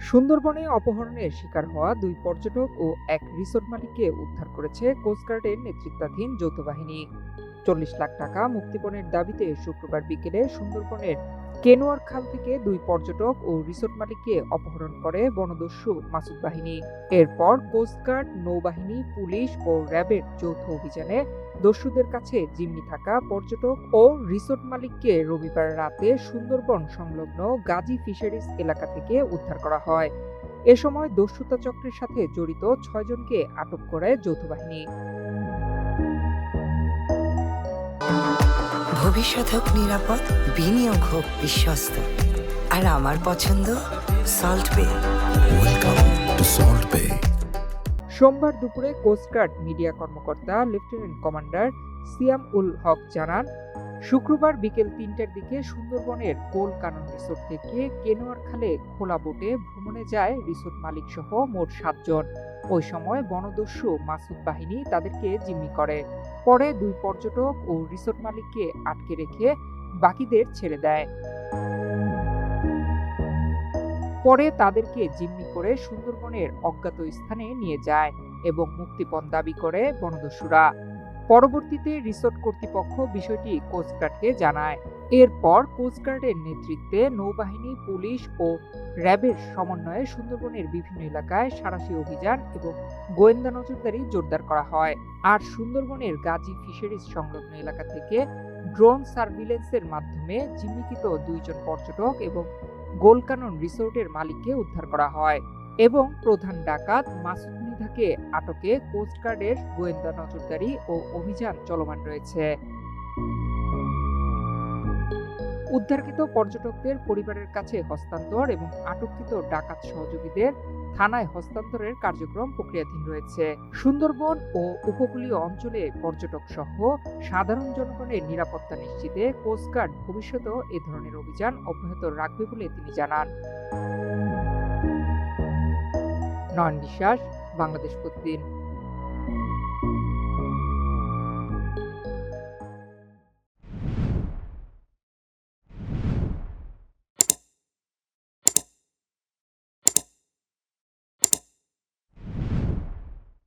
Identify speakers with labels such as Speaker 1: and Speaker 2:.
Speaker 1: সুন্দরবনে অপহরণের শিকার হওয়া দুই পর্যটক ও এক রিসোর্ট মালিককে উদ্ধার করেছে কোস্টগার্ডের নেতৃত্বাধীন যৌথ বাহিনী। 40 লাখ টাকা মুক্তিপণের দাবিতে শুক্রবার বিকেলে সুন্দরবনের কেনোয়ার খাল থেকে দুই পর্যটক ও রিসোর্ট মালিককে অপহরণ করে বনদস্যু মাসুদ বাহিনী। এরপর কোস্টগার্ড, নৌবাহিনী, পুলিশ ও র্যাবের যৌথ অভিযানে দস্যুদের কাছে জিম্মি থাকা পর্যটক ও রিসোর্ট মালিককে রবিবার রাতে সুন্দরবন সংলগ্ন গাজী ফিশারিজ এলাকা থেকে উদ্ধার করা হয়। এ সময় দস্যুতা চক্রের সাথে জড়িত 6 জনকে আটক করে যৌথ বাহিনী।
Speaker 2: ভবিষ্যৎ হোক নিরাপদ, বিনিয়োগ হোক বিশ্বস্ত, আর আমার পছন্দ সল্ট বে।
Speaker 3: ওয়েলকাম টু সল্ট বে।
Speaker 1: সোমবার দুপুরে কোস্টগার্ড মিডিয়া কর্মকর্তা লেফটেন্যান্ট কমান্ডার সিয়াম উল হক জানান, শুক্রবার বিকেল ৩টার দিকে সুন্দরবনের গোল কানন রিসোর্ট থেকে কেনোয়ার খালে খোলা বোটে ভ্রমণে যায় রিসোর্ট মালিক সহ মোট 7 জন। ওই সময় বনদস্যু মাসুদ বাহিনী তাদেরকে জিম্মি করে। পরে দুই পর্যটক ও রিসোর্ট মালিককে আটকে রেখে বাকিদের ছেড়ে দেয়। পরে তাদেরকে জিম্মি করে সুন্দরবনের অজ্ঞাত স্থানে নিয়ে যায় এবং মুক্তিপণ দাবি করে বনদস্যুরা। পরবর্তীতে রিসোর্ট কর্তৃপক্ষ বিষয়টি কোস্টগার্ডকে জানায়। এরপর কোস্টগার্ডের নেতৃত্বে নৌবাহিনী, পুলিশ ও র্যাবের সমন্বয়ে সুন্দরবনের বিভিন্ন এলাকায় সাঁড়াশি অভিযান এবং গোয়েন্দা নজরদারি জোরদার করা হয়। আর সুন্দরবনের গাজী ফিশারিজ সংলগ্ন এলাকা থেকে ড্রোন সার্ভিলেন্সের মাধ্যমে জিম্মিকৃত 2 জন পর্যটক এবং গোলকানন রিসোর্টের মালিককে উদ্ধার করা হয় এবং প্রধান ডাকাত মাসুদ মৃধাকে আটকে কোস্টগার্ডের গোয়েন্দা নজরদারি ও অভিযান চলমান রয়েছে। উদ্ধারকৃত পর্যটকদের পরিবারের কাছে হস্তান্তর এবং আটককৃত ডাকাত সহযোগীদের থানায় হস্তান্তরের কার্যক্রম প্রক্রিয়াধীন রয়েছে। সুন্দরবন ও উপকূলীয় অঞ্চলে পর্যটক সহ সাধারণ জনগণের নিরাপত্তা নিশ্চিতে কোস্টগার্ড ভবিষ্যতেও এ ধরনের অভিযান অব্যাহত রাখবে বলে তিনি জানান। নয়ন বিশ্বাস, বাংলাদেশ প্রতিদিন।